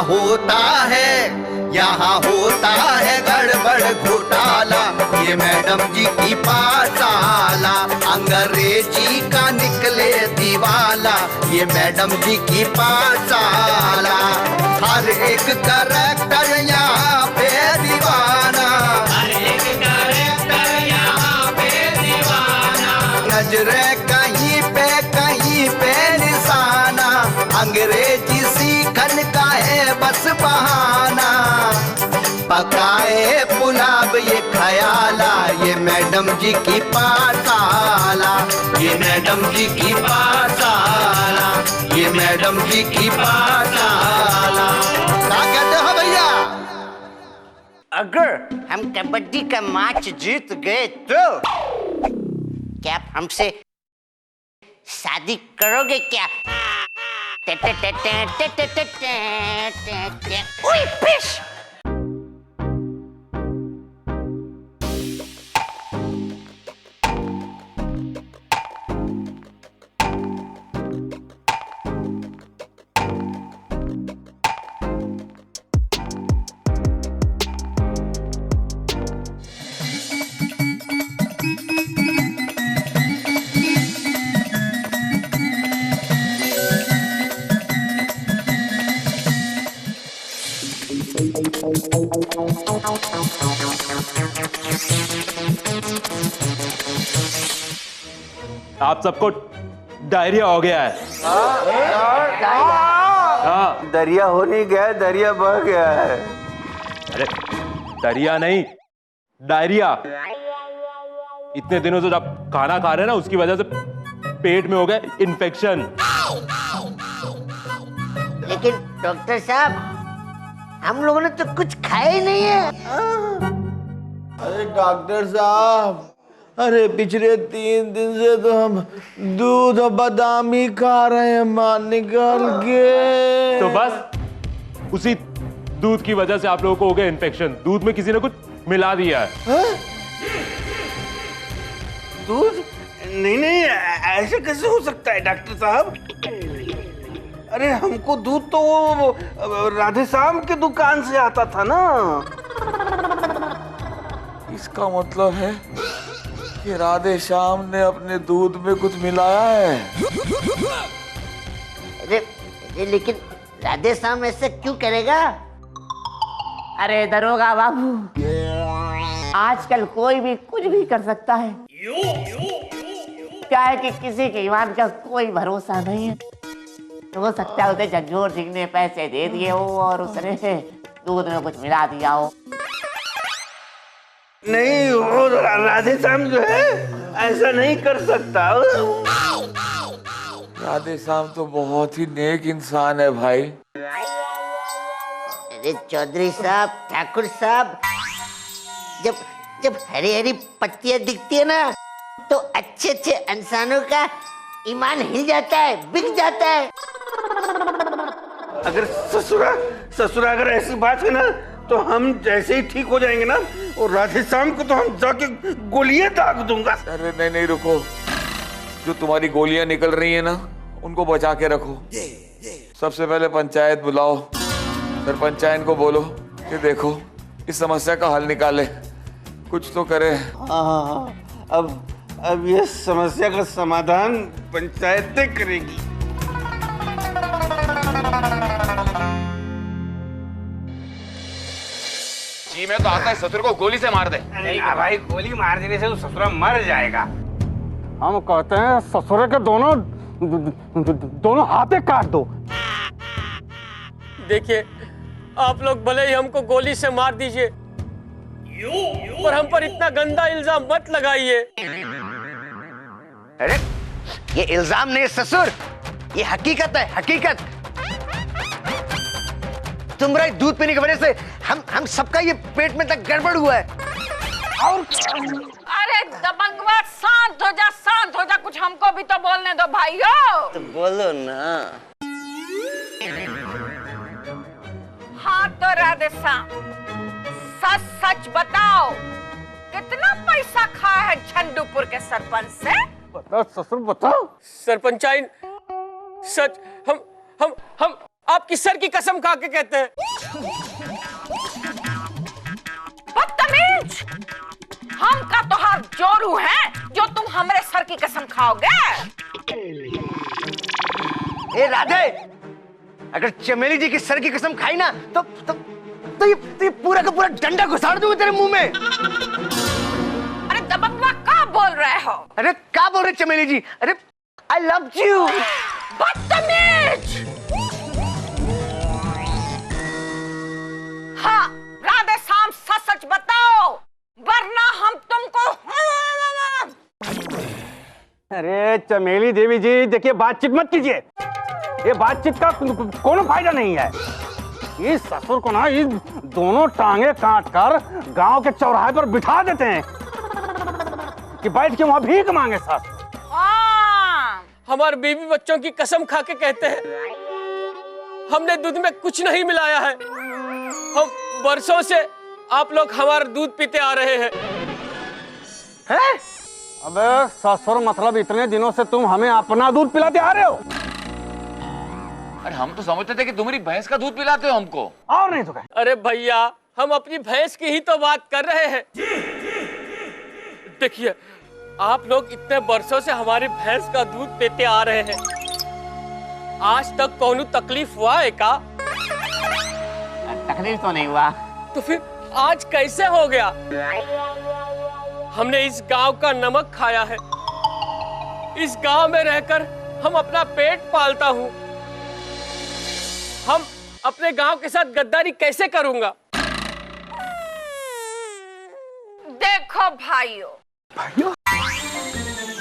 होता है, यहाँ होता है गड़बड़ घोटाला। ये मैडम जी की पाठशाला अंग्रेजी का निकले दीवाला। ये मैडम जी की पाठशाला हर एक करैक्टर यहाँ पे दीवाना, हर एक करैक्टर यहाँ पे दीवाना। नजरे कहीं पे निशाना, अंग्रेजी सीखन का है बस बहाना। पकाए पुलाव ये खयाला, ये मैडम जी की पाठशाला। ये मैडम जी की पाठशाला, ये मैडम जी की पाठशाला। क्या कहते हो भैया? अगर हम कबड्डी का मैच जीत गए तो क्या आप हमसे शादी करोगे क्या? ओए फिश! आप सबको डायरिया हो गया है। हाँ, दरिया हो नहीं गया, दरिया बह गया है। अरे दरिया नहीं, डायरिया। इतने दिनों से जब खाना खा रहे हैं ना, उसकी वजह से पेट में हो गया इन्फेक्शन। लेकिन डॉक्टर साहब, हम लोगों ने तो कुछ खाया ही नहीं है। अरे डॉक्टर साहब, अरे पिछले 3 दिन से तो हम दूध और बादाम ही खा रहे हैं मां निकल के। तो बस उसी दूध की वजह से आप लोगों को हो गया इन्फेक्शन। दूध में किसी ने कुछ मिला दिया है। दूध? नहीं, ऐसे कैसे हो सकता है डॉक्टर साहब? अरे हमको दूध तो वो राधे श्याम के दुकान से आता था ना। इसका मतलब है कि राधे श्याम ने अपने दूध में कुछ मिलाया है। अरे लेकिन राधे श्याम ऐसे क्यों करेगा? अरे दरोगा बाबू, आजकल कोई भी कुछ भी कर सकता है। क्या है कि किसी के ईमान का कोई भरोसा नहीं है। तो हो सकता है उसे झंझोर सिंह ने पैसे दे दिए हो और उसने दूध में कुछ मिला दिया हो। नहीं, वो राधे श्याम जो है ऐसा नहीं कर सकता। राधे श्याम तो बहुत ही नेक इंसान है भाई। अरे चौधरी साहब, ठाकुर साहब, जब हरी हरी पत्तियां दिखती है ना, तो अच्छे अच्छे इंसानों का ईमान हिल जाता है, बिक जाता है। अगर ससुरा अगर ऐसी बात है ना, तो हम जैसे ही ठीक हो जाएंगे ना, और राधे श्याम को तो हम जाके गोलियां दाग दूंगा। अरे नहीं रुको, जो तुम्हारी गोलियां निकल रही है ना, उनको बचा के रखो। सबसे पहले पंचायत बुलाओ, फिर पंचायत को बोलो कि देखो इस समस्या का हल निकाले, कुछ तो करे। हाँ, अब ये समस्या का समाधान पंचायतें करेगी। जी मैं तो आता है ससुर को गोली से मार दे। नहीं भाई, गोली मार देने से तो ससुरा मर जाएगा। हम कहते हैं ससुरे के दोनों हाथे काट दो। देखिए, आप लोग भले ही हमको गोली से मार दीजिए, पर हम पर इतना गंदा इल्जाम मत लगाइए। अरे ये इल्जाम नहीं ससुर, ये हकीकत है, हकीकत। तुम्हारा दूध पीने की वजह से हम सबका ये पेट में तक गड़बड़ हुआ है। और अरे दबंगवा, शांत हो जा, कुछ हमको भी तो बोलने दो भाइयों। तो बोलो ना। हाँ तो राधे श्याम, सच सच बताओ, कितना पैसा खाया है झंडूपुर के सरपंच से? बता ससुर, बताओ। सरपंचाइन, सच हम आपकी सर की कसम खा के कहते हैं। बदतमीज, हम का तोहार जोरू है जो तुम हमारे सर की कसम खाओगे। ए राधे, अगर चमेली जी की सर की कसम खाई ना तो ये पूरा का पूरा डंडा घुसाड़ दूंगा तेरे मुंह में। अरे दबंगवा क्या बोल रहे हो? अरे क्या बोल रहे चमेली जी? अरे आई लव यू। बदतमीज। हाँ, राधे श्याम सच सच बताओ, वरना हम तुमको। अरे चमेली देवी जी, देखिए बातचीत मत कीजिए, ये बातचीत का कोनो फायदा नहीं है। इस ससुर को ना इस दोनों टांगे काट कर गांव के चौराहे पर बिठा देते हैं कि बैठ के वहां भीख मांगे सास। हाँ, हमारे बीवी बच्चों की कसम खा के कहते हैं, हमने दूध में कुछ नहीं मिलाया है। हम वर्षों से आप लोग हमारा दूध पीते आ रहे हैं। हैं? अबे ससुर, मतलब इतने दिनों से तुम हमें अपना दूध पिलाते आ रहे हो? अरे हम तो समझते थे कि तुम्हारी भैंस का दूध पिलाते हो हमको। और नहीं तो क्या? अरे भैया, हम अपनी भैंस की ही तो बात कर रहे हैं। देखिए, आप लोग इतने वर्षों से हमारी भैंस का दूध पीते आ रहे हैं, आज तक कौनो तकलीफ हुआ है का? तकलीफ तो नहीं हुआ। तो फिर आज कैसे हो गया? हमने इस गांव का नमक खाया है, इस गांव में रहकर हम अपना पेट पालता हूँ। हम अपने गांव के साथ गद्दारी कैसे करूंगा? देखो भाइयों,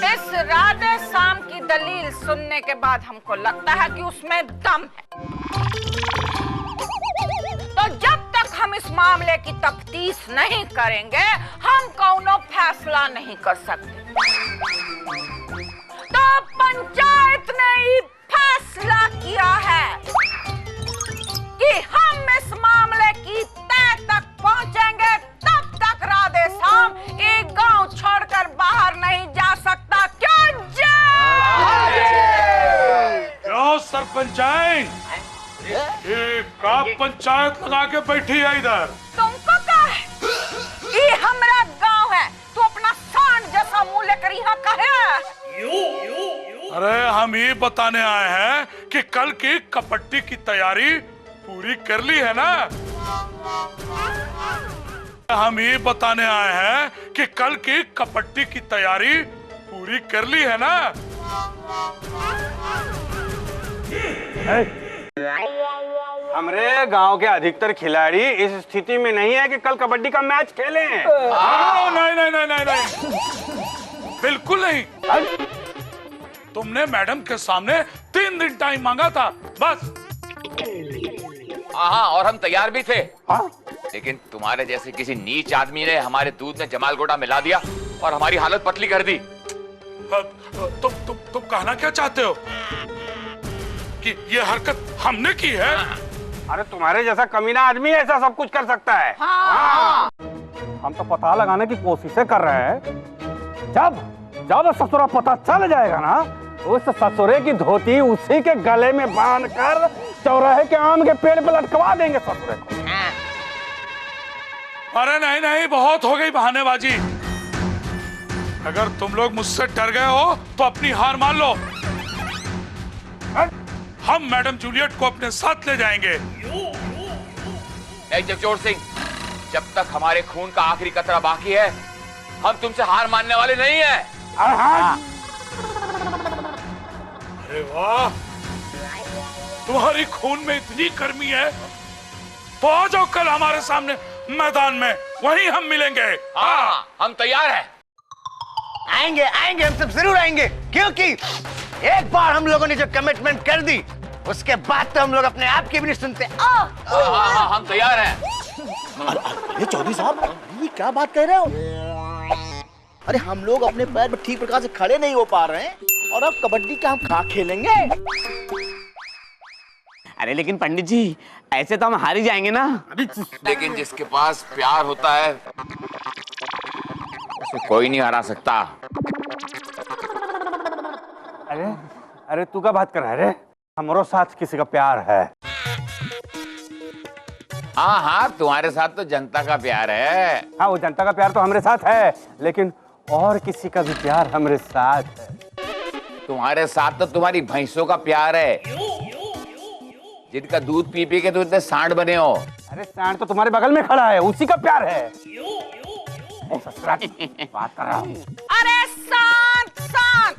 इस राधे श्याम की दलील सुनने के बाद हमको लगता है कि उसमें दम है। तो जब तक हम इस मामले की तफ्तीश नहीं करेंगे, हम कौनो फैसला नहीं कर सकते। तो पंचायत ने ये फैसला किया है कि हम इस मामले की तह तक पहुंचेंगे, तब तक राधे श्याम एक गांव छोड़कर बाहर नहीं जा सकता। क्यों क्यों सरपंचायत? ये का पंचायत लगा के बैठी है इधर? तुमको क्या है? ये हमारा गांव है, तू अपना सांड जैसा मुंह लेकर यहाँ का है? अरे हम ये बताने आए हैं कि कल की कबड्डी की तैयारी पूरी कर ली है ना? हम ये बताने आए हैं कि कल की कबड्डी की तैयारी पूरी कर ली है ना? हमारे गांव के अधिकतर खिलाड़ी इस स्थिति में नहीं है कि कल कबड्डी का मैच खेलें। नहीं नहीं नहीं नहीं नहीं, बिल्कुल नहीं। तुमने मैडम के सामने 3 दिन टाइम मांगा था, बस। हाँ, और हम तैयार भी थे। हाँ? लेकिन तुम्हारे जैसे किसी नीच आदमी ने हमारे दूध में जमाल गोटा मिला दिया और हमारी हालत पतली कर दी। तुम कहना क्या चाहते हो कि ये हरकत हमने की है? अरे तुम्हारे जैसा कमीना आदमी ऐसा सब कुछ कर सकता है। हाँ। हम तो पता लगाने की कोशिशें कर रहे हैं। जब ससुरा पता चल जाएगा ना, उस ससुरे की धोती उसी के गले में बांधकर चौराहे के आम के पेड़ पे लटकवा देंगे ससुरे को। अरे नहीं नहीं, बहुत हो गई बहानेबाजी। अगर तुम लोग मुझसे डर गए हो तो अपनी हार मान लो। हम मैडम जूलियट को अपने साथ ले जाएंगे। नहीं जगजोर सिंह, जब तक हमारे खून का आखिरी कतरा बाकी है, हम तुमसे हार मानने वाले नहीं हैं। अरे वाह, तुम्हारी खून में इतनी गर्मी है तो आ जाओ कल हमारे सामने मैदान में, वहीं हम मिलेंगे। हाँ, हम तैयार हैं। आएंगे आएंगे, हम सब जरूर आएंगे, क्योंकि एक बार हम लोगों ने जो कमिटमेंट कर दी, उसके बाद तो हम लोग अपने आप की भी नहीं सुनते। हाँ, हम तैयार हैं। ये चौधरी साहब, ये क्या बात कह रहे हो? अरे हम लोग अपने पैर पर ठीक प्रकार से खड़े नहीं हो पा रहे हैं और अब कबड्डी का हम खा खेलेंगे? अरे लेकिन पंडित जी, ऐसे तो हम हार ही जाएंगे ना। लेकिन जिसके पास प्यार होता है उसे कोई नहीं हरा सकता। अरे तू क्या बात कर रहा है रे? हमारो साथ किसी का प्यार है। हाँ हाँ, तुम्हारे साथ तो जनता का प्यार है। हाँ, वो जनता का प्यार तो हमारे साथ है, लेकिन और किसी का भी प्यार हमारे साथ है। तुम्हारे साथ तो तुम्हारी भैंसों का प्यार है, जिनका दूध पी पी के तो इतने सांड बने हो। अरे सांड तो तुम्हारे बगल में खड़ा है, उसी का प्यार है। बात कर रहा हूँ। अरे शांत शांत।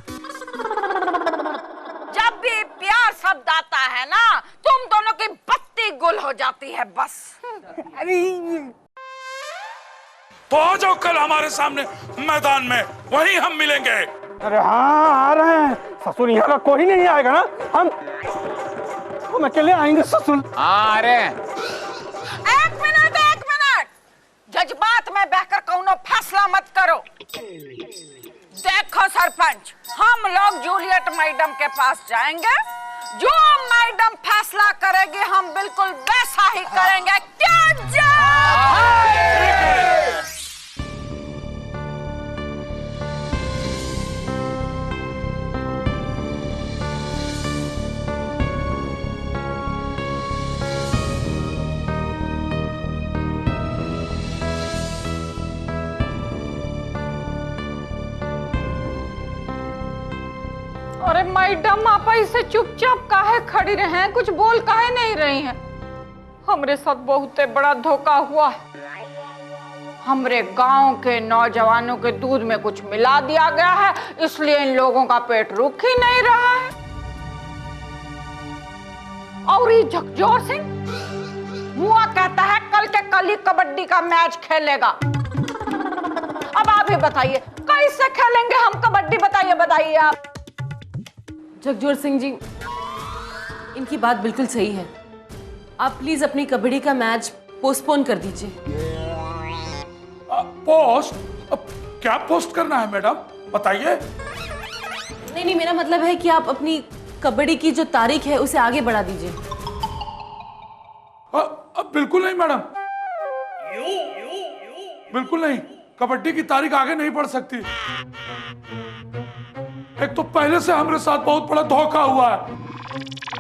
जब भी प्यार शब्द आता है ना, तुम दोनों की बत्ती गुल हो जाती है बस। अरे तो आ जाओ कल हमारे सामने मैदान में, वहीं हम मिलेंगे। अरे हाँ, आ रहे हैं ससुर। यहाँ का कोई नहीं आएगा ना, हम अकेले आएंगे ससुर। हाँ अरे एक मिनट जज्बात में बहकर कौनो फैसला मत करो। देखो सरपंच, हम लोग जूलियट मैडम के पास जाएंगे, जो मैडम फैसला करेगी हम बिल्कुल वैसा ही करेंगे। क्या अरे मैडम, आप ऐसे चुपचाप काहे खड़ी रहे हैं? कुछ बोल काहे नहीं रही हैं? हमरे साथ बहुत बड़ा धोखा हुआ है। हमरे गांव के नौजवानों के दूध में कुछ मिला दिया गया है, इसलिए इन लोगों का पेट रुक ही नहीं रहा है। और ये झकझोर सिंह मुआ कहता है कल के कल ही कबड्डी का मैच खेलेगा। अब आप ही बताइए कैसे खेलेंगे हम कबड्डी? बताइए आप। जगजोर सिंह जी, इनकी बात बिल्कुल सही है। आप प्लीज अपनी कबड्डी का मैच पोस्टपोन कर दीजिए। पोस्ट? क्या पोस्ट करना है मैडम, बताइए। नहीं, मेरा मतलब है कि आप अपनी कबड्डी की जो तारीख है उसे आगे बढ़ा दीजिए। बिल्कुल नहीं मैडम, बिल्कुल नहीं। कबड्डी की तारीख आगे नहीं बढ़ सकती। एक तो पहले से हमारे साथ बहुत बड़ा धोखा हुआ है।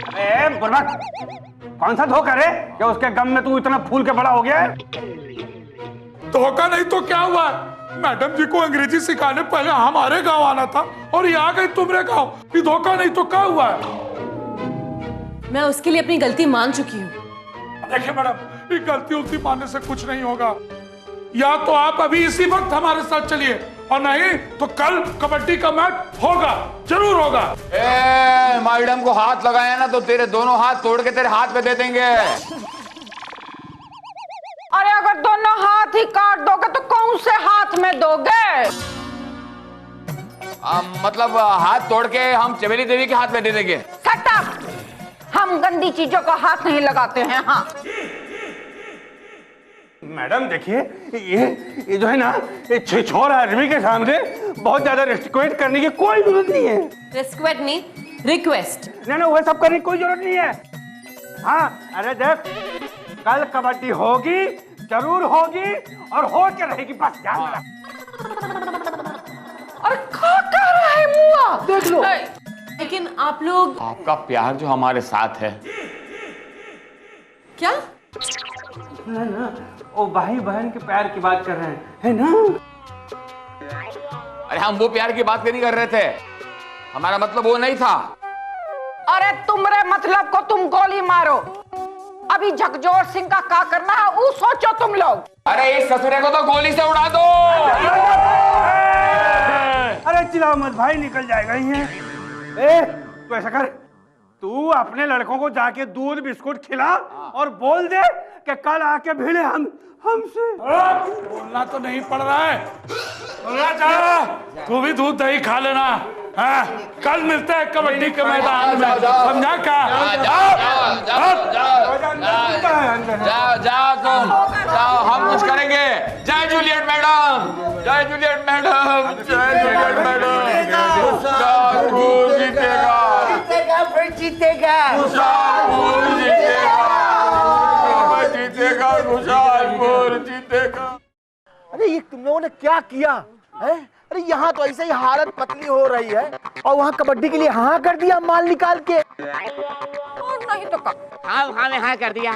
अरे बुर्बक, कौन सा धोखा रे कि उसके गम में तू इतना फूल के बड़ा हो गया है? धोखा नहीं तो क्या हुआ है? मैडम जी को अंग्रेजी सिखाने पहले हमारे गांव आना था और ये आ गई तुम्हारे गांव। ये धोखा नहीं तो क्या हुआ है? मैं उसके लिए अपनी गलती मान चुकी हूँ। देखिए मैडम, ये गलती उल्टी मानने से कुछ नहीं होगा। या तो आप अभी इसी वक्त हमारे साथ चलिए, और नहीं तो कल कबड्डी का मैच होगा, जरूर होगा। मैडम को हाथ लगाया ना तो तेरे दोनों हाथ तोड़ के तेरे हाथ पे दे देंगे। अरे अगर दोनों हाथ ही काट दोगे तो कौन से हाथ में दोगे? मतलब हाथ तोड़ के हम चमेली देवी के हाथ में दे देंगे। हम गंदी चीजों को हाथ नहीं लगाते हैं। हाँ मैडम देखिए, ये जो है ना, ये छोर आदमी के सामने बहुत ज्यादा रिक्वेस्ट करने की कोई जरूरत नहीं है। रिक्वेस्ट नहीं, रिक्वेस्ट। ना वह सब करने की कोई जरूरत नहीं है। हाँ, अरे देख, कल कबड्डी होगी, जरूर होगी और हो के रहेगी, बस ध्यान रख। अरे क्या रहा है मुआ? देख लो। लेकिन आप लोग, आपका प्यार जो हमारे साथ है। क्या? ना, वो भाई बहन के प्यार की बात कर रहे हैं, है ना? अरे हम वो प्यार की बात नहीं कर रहे थे, हमारा मतलब वो नहीं था। अरे तुम्हारे मतलब को तुम गोली मारो। अभी झकझोर सिंह का क्या करना है वो सोचो तुम लोग। अरे इस ससुरे को तो गोली से उड़ा दो। अरे चिल्लाओ मत भाई, निकल जाएगा ये। तू ऐसा कर, तू अपने लड़कों को जाके दूध बिस्कुट खिला और बोल दे कि कल आके भिड़े हमसे। बोलना तो नहीं पड़ रहा है, तू भी दूध दही खा लेना। हाँ, कल मिलते हैं कबड्डी के मैदान में, समझा? जाओ तुम, जाओ, हम कुछ करेंगे। जय जूलियट मैडम, जय जूलियट मैडम, जय जूलियट मैडम। खुशालपुर जीतेगा, फिर जीतेगा, जीतेगा, खुशालपुर जीतेगा। अरे ये तुम लोगों ने क्या किया है? अरे यहाँ तो ऐसे ही हालत पतली हो रही है और वहाँ कबड्डी के लिए हाँ कर दिया माल निकाल के। और नहीं तो हाँ में हाँ कर दिया।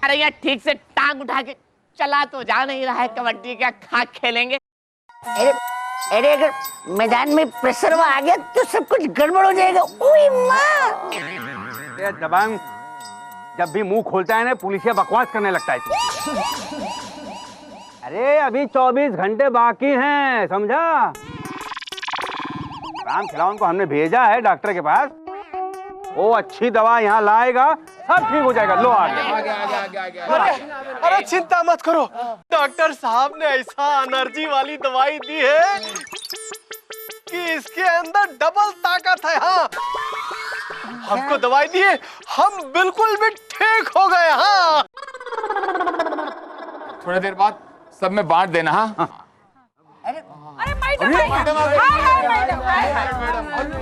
अरे यार ठीक से टांग उठा के चला तो जा नहीं रहा है, कबड्डी का खाक खेलेंगे। अरे अरे अगर मैदान में प्रेशर आ गया तो सब कुछ गड़बड़ हो जाएगा। ओए माँ! ये दबंग जब भी मुंह खोलता है ना पुलिसिया बकवास करने लगता है तू। अरे अभी 24 घंटे बाकी हैं, समझा? राम खिलावन को हमने भेजा है डॉक्टर के पास, वो अच्छी दवा यहाँ लाएगा, सब ठीक हो जाएगा। लो आ गया। अरे चिंता मत करो, डॉक्टर साहब ने ऐसा एनर्जी वाली दवाई दी है कि इसके अंदर डबल ताकत है। हाँ, हमको दवाई दी है, हम बिल्कुल भी ठीक हो गए। हाँ, थोड़ी देर बाद सब में बांट देना। हाँ अरे मैडम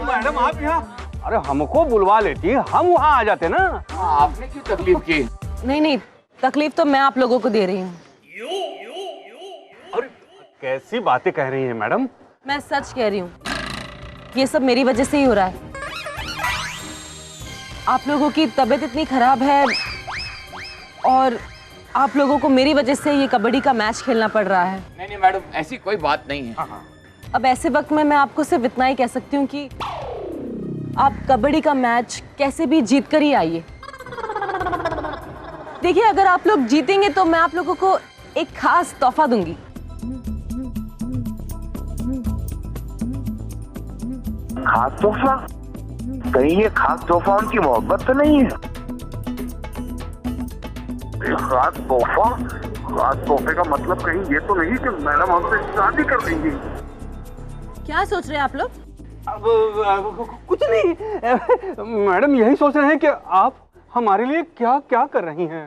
मैडम आप यहाँ, अरे हमको बुलवा लेती, हम वहाँ आ जाते ना। आपने क्यों तकलीफ की? नहीं नहीं, तकलीफ तो मैं आप लोगों को दे रही हूँ। अरे कैसी बातें कह रही हैं मैडम? मैं सच कह रही हूँ, ये सब मेरी वजह से ही हो रहा है। आप लोगों की तबीयत इतनी खराब है और आप लोगों को मेरी वजह से ये कबड्डी का मैच खेलना पड़ रहा है। नहीं मैडम, ऐसी कोई बात नहीं है। अब ऐसे वक्त में मैं आपको सिर्फ इतना ही कह सकती हूँ कि आप कबड्डी का मैच कैसे भी जीत कर ही आइए। देखिए, अगर आप लोग जीतेंगे तो मैं आप लोगों को एक खास तोहफा दूंगी। खास तोहफा? कहीं ये खास तोहफा उनकी मोहब्बत तो नहीं है? खास तोहफा? खास तोहफे का मतलब कहीं ये तो नहीं कि मैडम हमसे शादी कर देंगी? क्या सोच रहे हैं आप लोग? अब कुछ नहीं मैडम, यही सोच रहे हैं कि आप हमारे लिए क्या क्या कर रही हैं।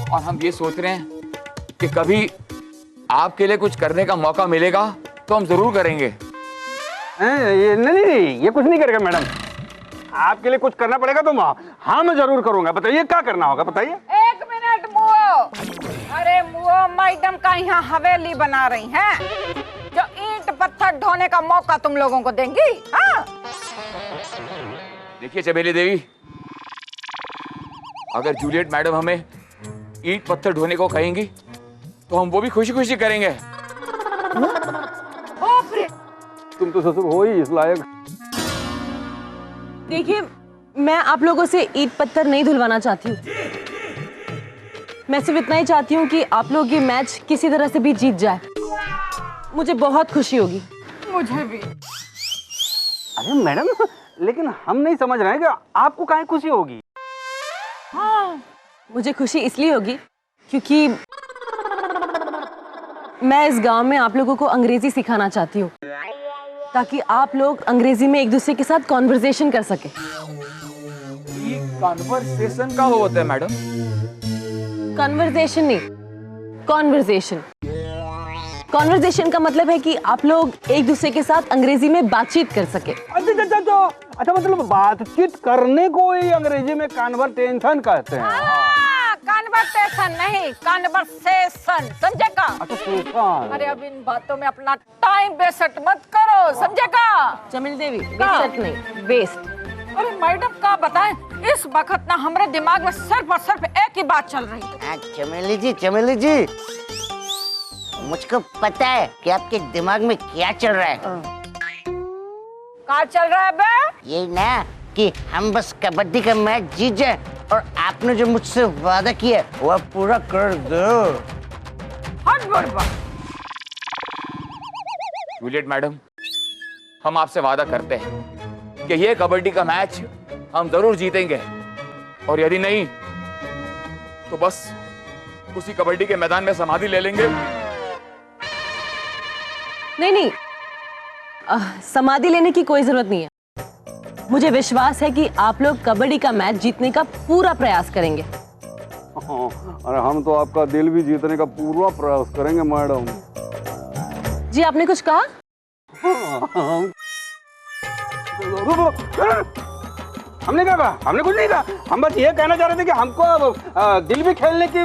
और हम ये सोच रहे हैं कि कभी आपके लिए कुछ करने का मौका मिलेगा तो हम जरूर करेंगे। नहीं, ये कुछ नहीं करेगा मैडम। आपके लिए कुछ करना पड़ेगा तो हाँ मैं जरूर करूंगा। बताइए क्या करना होगा, बताइए। 1 मिनट मुओ। अरे मुओ, मैडम का यहाँ हवेली बना रही हैं जो ईंट पत्थर ढोने का मौका तुम लोगों को देंगी। हाँ? देखिए चमेली देवी, अगर जूलियट मैडम हमें ईंट पत्थर ढोने को कहेंगी तो हम वो भी खुशी खुशी करेंगे। तुम तो ससुर हो ही इस लायक। देखिए, मैं आप लोगों से ईंट पत्थर नहीं धुलवाना चाहती हूँ। मैं सिर्फ इतना ही चाहती हूँ कि आप लोग ये मैच किसी तरह से भी जीत जाए, मुझे बहुत खुशी होगी। मुझे भी। अरे मैडम, लेकिन हम नहीं समझ रहे हैं कि आपको काहे खुशी होगी? हाँ, मुझे खुशी इसलिए होगी क्योंकि मैं इस गांव में आप लोगों को अंग्रेजी सिखाना चाहती हूँ ताकि आप लोग अंग्रेजी में एक दूसरे के साथ कॉन्वर्सेशन कर सके। ये कॉन्वर्सेशन का होता है मैडम? कॉन्वर्सेशन नहीं, कॉन्वर्सेशन। कॉन्वर्सेशन का मतलब है कि आप लोग एक दूसरे के साथ अंग्रेजी में बातचीत कर सके। अच्छा, मतलब बातचीत करने को ही अंग्रेजी में कॉन्वर्सेशन कहते हैं। कन्वर्सेशन नहीं, कन्वर्सेशन, समझेगा? अरे अब इन बातों में अपना टाइम वेस्ट मत करो, समझेगा? चमेली देवी, वेस्ट नहीं, वेस्ट। अरे मैडम का बताएं, इस वक्त ना हमारे दिमाग में सिर्फ और सिर्फ एक ही बात चल रही है। चमेली जी, मुझको पता है कि आपके दिमाग में क्या चल रहा है। क्या चल रहा है बे? ये ना कि हम बस कबड्डी का मैच जीत जाए और आपने जो मुझसे वादा किया वो पूरा कर दो। हट बड़बा। जूलियट मैडम, हम आपसे वादा करते हैं कि ये कबड्डी का मैच हम जरूर जीतेंगे, और यदि नहीं तो बस उसी कबड्डी के मैदान में समाधि ले लेंगे। नहीं, समाधि लेने की कोई जरूरत नहीं है। मुझे विश्वास है कि आप लोग कबड्डी का मैच जीतने का पूरा प्रयास करेंगे। अरे हम तो आपका दिल भी जीतने का पूरा प्रयास करेंगे मैडम। जी, आपने कुछ कहा? हमने क्या कहा? हमने कुछ नहीं कहा। हम बस ये कहना चाह रहे थे कि हमको दिल भी खेलने की,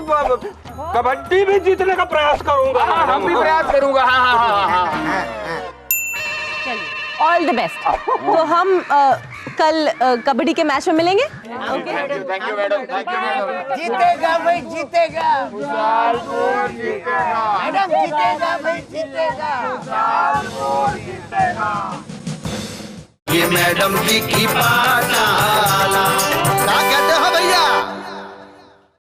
कबड्डी भी जीतने का प्रयास करूंगा। हम भी प्रयास करूंगा। हाँ। All the best. तो हम कल कबड्डी के मैच में मिलेंगे। जीतेगा भाई जीतेगा, मैडम जीतेगा भाई जीतेगा। ये मैडम जी की पाठशाला, कागज